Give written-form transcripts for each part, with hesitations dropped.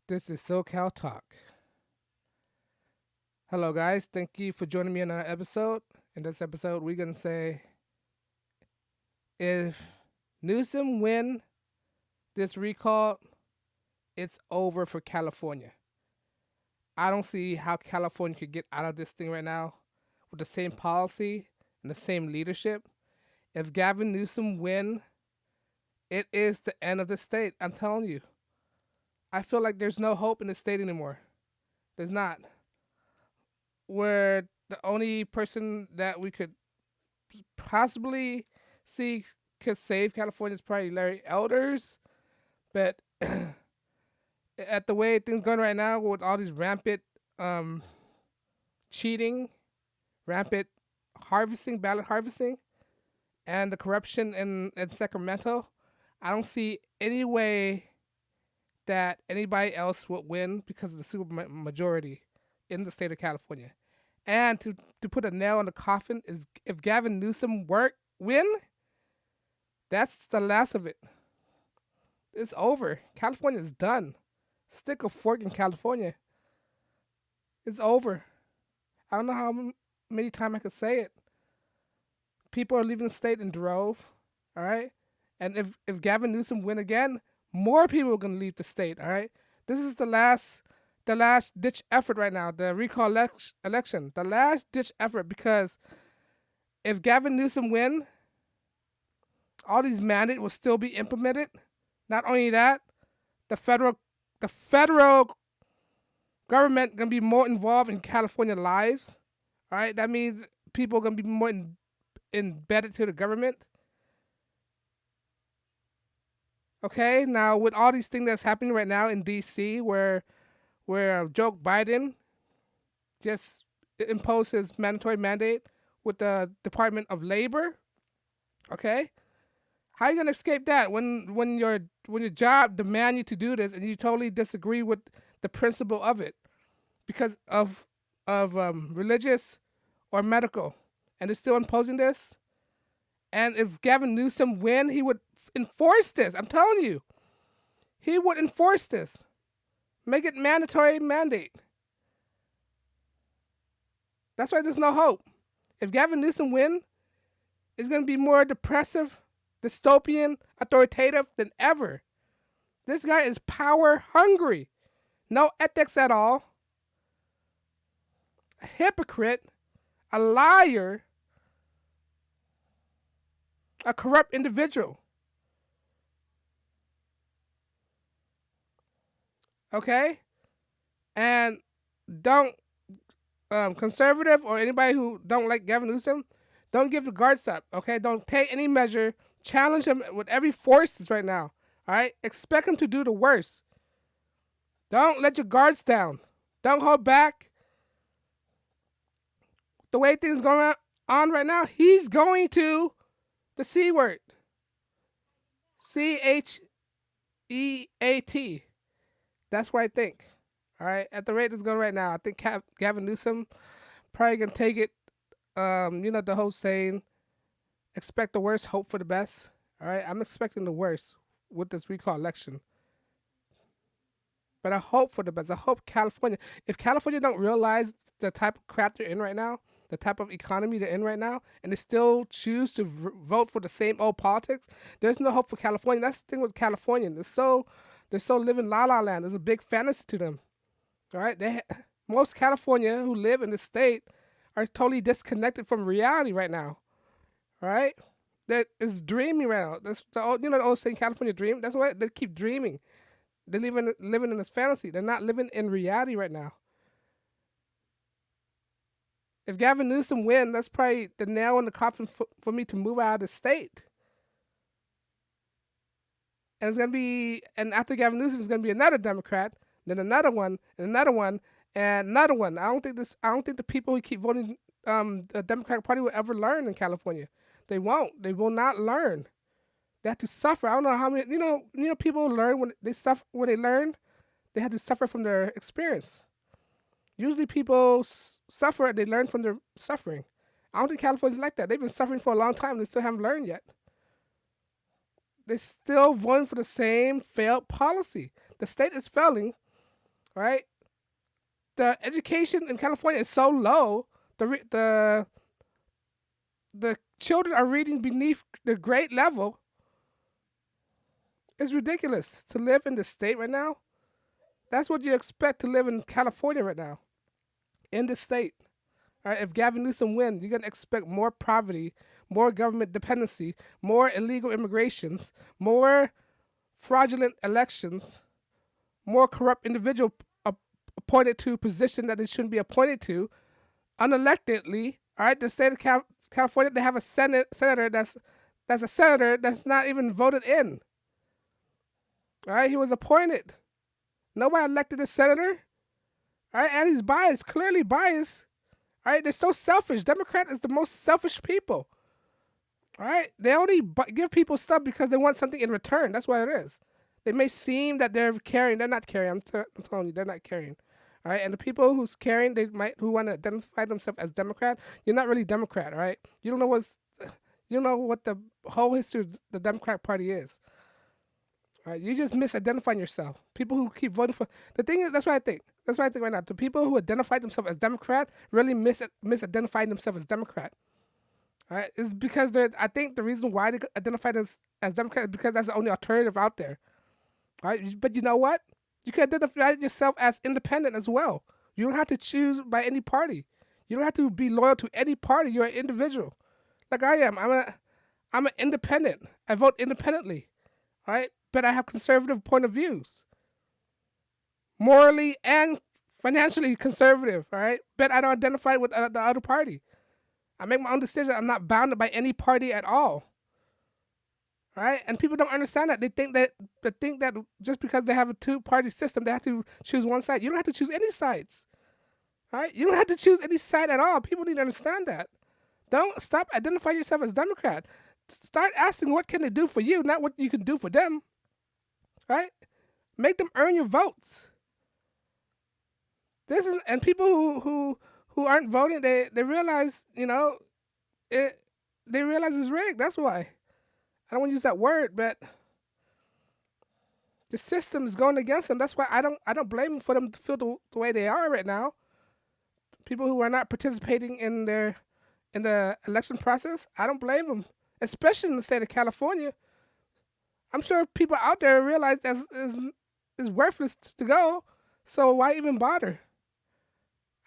This is SoCal Talk. Hello, guys. Thank you for joining me in our episode. In this episode, we're gonna say if Newsom win this recall, it's over for California. I don't see how California could get out of this thing right now with the same policy and the same leadership. If Gavin Newsom win, it is the end of the state. I'm telling you. I feel like there's no hope in the state anymore. There's not. Where the only person that we could possibly see could save California is probably Larry Elders. But at the way things going right now, with all these rampant cheating, rampant harvesting, ballot harvesting, and the corruption in Sacramento, I don't see any way that anybody else would win because of the super majority in the state of California. And to put a nail in the coffin is if Gavin Newsom win, that's the last of it. It's over. California is done. Stick a fork in California. It's over. I don't know how many times I could say it. People are leaving the state in drove. All right, and if Gavin Newsom win again, more people are gonna leave the state. All right, this is the last ditch effort right now. The recall election, the last ditch effort, because if Gavin Newsom win, all these mandates will still be implemented. Not only that, the federal government gonna be more involved in California lives. All right, that means people are gonna be more embedded to the government. Okay, now with all these things that's happening right now in D.C., where Joe Biden just imposed his mandatory mandate with the Department of Labor. Okay, how are you gonna escape that when your job demand you to do this and you totally disagree with the principle of it because of religious or medical, and they're still imposing this? And if Gavin Newsom win, he would enforce this. I'm telling you, he would enforce this. Make it mandatory mandate. That's why there's no hope. If Gavin Newsom win, it's going to be more depressive, dystopian, authoritative than ever. This guy is power hungry. No ethics at all. A hypocrite, a liar, a corrupt individual. Okay? And don't conservative or anybody who don't like Gavin Newsom, don't give the guards up. Okay? Don't take any measure. Challenge him with every force right now. All right? Expect him to do the worst. Don't let your guards down. Don't hold back. The way things going on right now, he's going to the C word. CHEAT. That's what I think. All right. At the rate it's going right now, I think Gavin Newsom probably gonna take it. The whole saying, expect the worst, hope for the best. All right. I'm expecting the worst with this recall election. But I hope for the best. I hope California, if California don't realize the type of crap they're in right now, the type of economy they're in right now, and they still choose to vote for the same old politics, there's no hope for California. That's the thing with California. They're so living la la land. There's a big fantasy to them. All right, most California who live in the state are totally disconnected from reality right now. All right, that is dreaming right now. That's the old saying, California dream. That's why they keep dreaming. They're living in this fantasy. They're not living in reality right now. If Gavin Newsom win, that's probably the nail in the coffin for me to move out of the state. And it's gonna be, and after Gavin Newsom, it's gonna be another Democrat, then another one, and another one, and another one. I don't think the people who keep voting the Democratic Party will ever learn in California. They won't. They will not learn. They have to suffer. I don't know how many. People learn when they suffer. When they learn, they have to suffer from their experience. Usually, people suffer and they learn from their suffering. I don't think California's like that. They've been suffering for a long time. And they still haven't learned yet. They're still voting for the same failed policy. The state is failing, right? The education in California is so low. The children are reading beneath the grade level. It's ridiculous to live in the state right now. That's what you expect to live in California right now, in the state. All right, if Gavin Newsom wins, you're gonna expect more poverty, more government dependency, more illegal immigrations, more fraudulent elections, more corrupt individual appointed to a position that they shouldn't be appointed to, unelectedly. All right, the state of California, they have a senator that's a senator that's not even voted in. All right, he was appointed. Nobody elected a senator. All right, and he's biased, clearly biased. All right, they're so selfish. Democrat is the most selfish people. All right, they only give people stuff because they want something in return. That's what it is. They may seem that they're caring. They're not caring. I'm telling you, they're not caring. All right, and the people who's caring, who want to identify themselves as Democrat, you're not really Democrat. All right, you don't know what the whole history of the Democratic Party is. All right, you just misidentifying yourself. People who keep voting for the thing is, that's what I think. That's what I think right now. The people who identify themselves as Democrat really misidentify themselves as Democrat. All right, it's because I think the reason why they identified as Democrat is because that's the only alternative out there. All right, but you know what? You can identify yourself as independent as well. You don't have to choose by any party. You don't have to be loyal to any party. You're an individual, like I am. I'm an independent. I vote independently. All right, but I have conservative point of views, morally and financially conservative. All right, but I don't identify with the other party. I make my own decision. I'm not bounded by any party at all. All right, and people don't understand that. They think that just because they have a two-party system, they have to choose one side. You don't have to choose any sides. All right, you don't have to choose any side at all. People need to understand that. Don't stop identifying yourself as Democrat. Start asking what can they do for you, not what you can do for them. All right, make them earn your votes. And people who aren't voting, they realize, they realize it's rigged. That's why. I don't want to use that word, but the system is going against them. That's why I don't blame them for them to feel the way they are right now. People who are not participating in the election process, I don't blame them, especially in the state of California. I'm sure people out there realize that is worthless to go. So why even bother?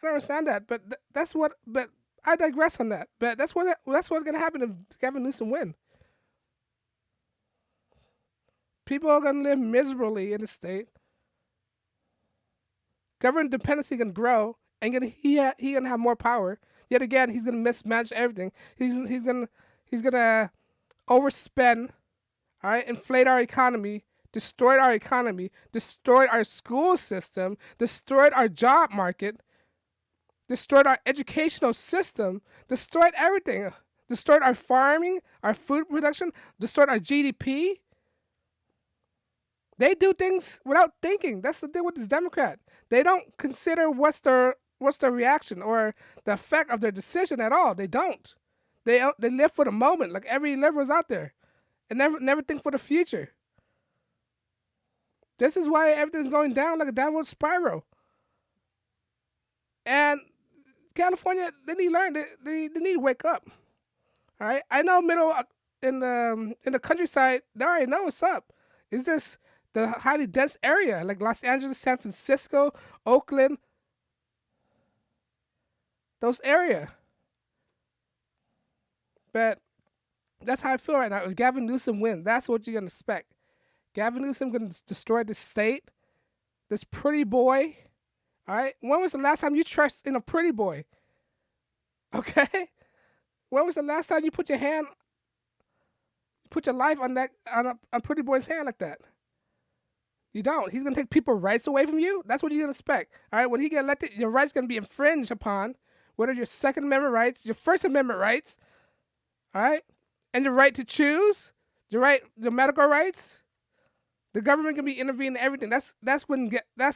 I don't understand that, but that's what. But I digress on that. But that's what's going to happen if Gavin Newsom wins. People are going to live miserably in the state. Government dependency can grow, and he gonna have more power. Yet again, he's gonna mismanage everything. He's gonna overspend. All right, inflate our economy, destroyed our economy, destroyed our school system, destroyed our job market, destroyed our educational system, destroyed everything, destroyed our farming, our food production, destroyed our GDP. They do things without thinking. That's the thing with this Democrat. They don't consider what's their reaction or the effect of their decision at all. They don't. They live for the moment, like every liberal's out there, and never think for the future. This is why everything's going down like a downward spiral. And California, they need to learn. They need to wake up. All right. I know in the countryside, they already know what's up. It's just the highly dense area like Los Angeles, San Francisco, Oakland, those areas. But that's how I feel right now. If Gavin Newsom wins, that's what you're going to expect. Gavin Newsom going to destroy the state. This pretty boy. All right. When was the last time you trusted in a pretty boy? Okay. When was the last time you put your life on a pretty boy's hand like that? You don't. He's going to take people's rights away from you? That's what you're going to expect. All right, when he get elected, your rights going to be infringed upon, whether your Second Amendment rights, your First Amendment rights, all right, and your right to choose, your medical rights. The government can be intervening in everything. That's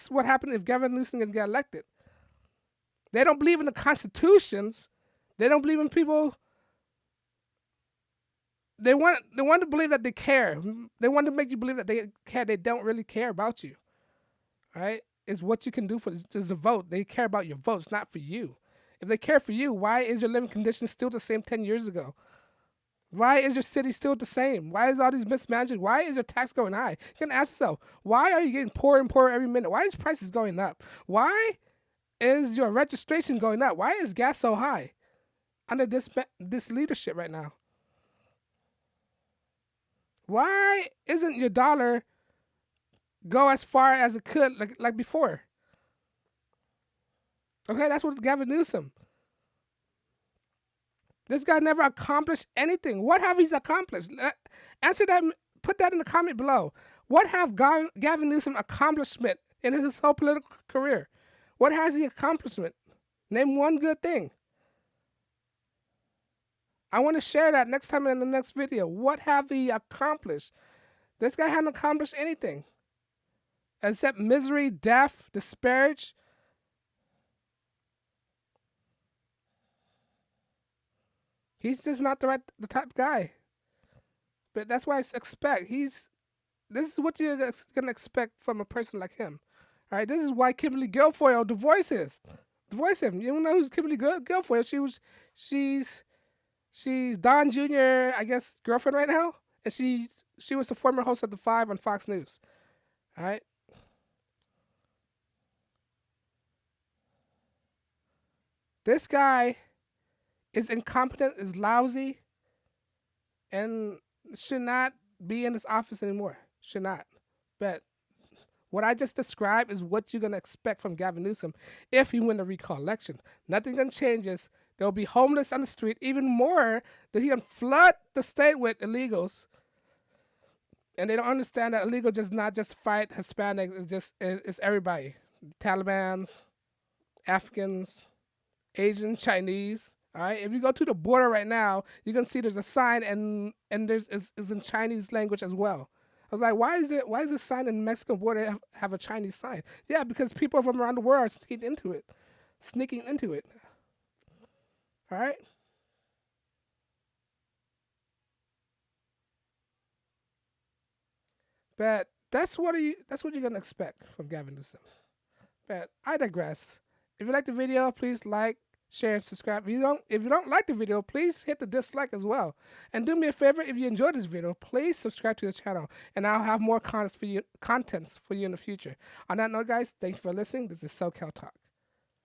what happened if Gavin Newsom can get elected. They don't believe in the constitutions. They don't believe in people. They want to believe that they care. They want to make you believe that they care. They don't really care about you. All right? is what you can do for just a vote. They care about your votes, not for you. If they care for you, why is your living conditions still the same 10 years ago? Why is your city still the same? Why is all these mismanaged? Why is your tax going high? You can ask yourself, why are you getting poorer and poorer every minute? Why is prices going up? Why is your registration going up? Why is gas so high under this leadership right now? Why isn't your dollar go as far as it could like before? Okay, that's what Gavin Newsom. This guy never accomplished anything. What have he accomplished? Answer that. Put that in the comment below. What have Gavin Newsom accomplishment in his whole political career? What has he accomplishment? Name one good thing. I want to share that next time in the next video. What have he accomplished? This guy hasn't accomplished anything except misery, death, disparage. He's just not the type of guy. But that's what I expect. This is what you're gonna expect from a person like him. All right, this is why Kimberly Guilfoyle divorced him. You don't know who's Kimberly Guilfoyle? She's Don Jr. I guess girlfriend right now, and she was the former host of The Five on Fox News. All right. This guy is incompetent, is lousy, and should not be in this office anymore. Should not. But what I just described is what you're going to expect from Gavin Newsom if he win the recall election. Nothing going to change. There will be homeless on the street, even more that he can flood the state with illegals. And they don't understand that illegal does not just fight Hispanics, it's everybody. Talibans, Africans, Asian, Chinese. All right. If you go to the border right now, you can see there's a sign and it's in Chinese language as well. I was like, why is this sign in the Mexican border have a Chinese sign? Yeah, because people from around the world are sneaking into it. All right. But that's what you're gonna expect from Gavin Newsom. But I digress. If you like the video, please like, share, and subscribe. If you don't like the video, please hit the dislike as well. And do me a favor, if you enjoyed this video, please subscribe to the channel, and I'll have more contents for you in the future. On that note, guys, thanks for listening. This is SoCal Talk.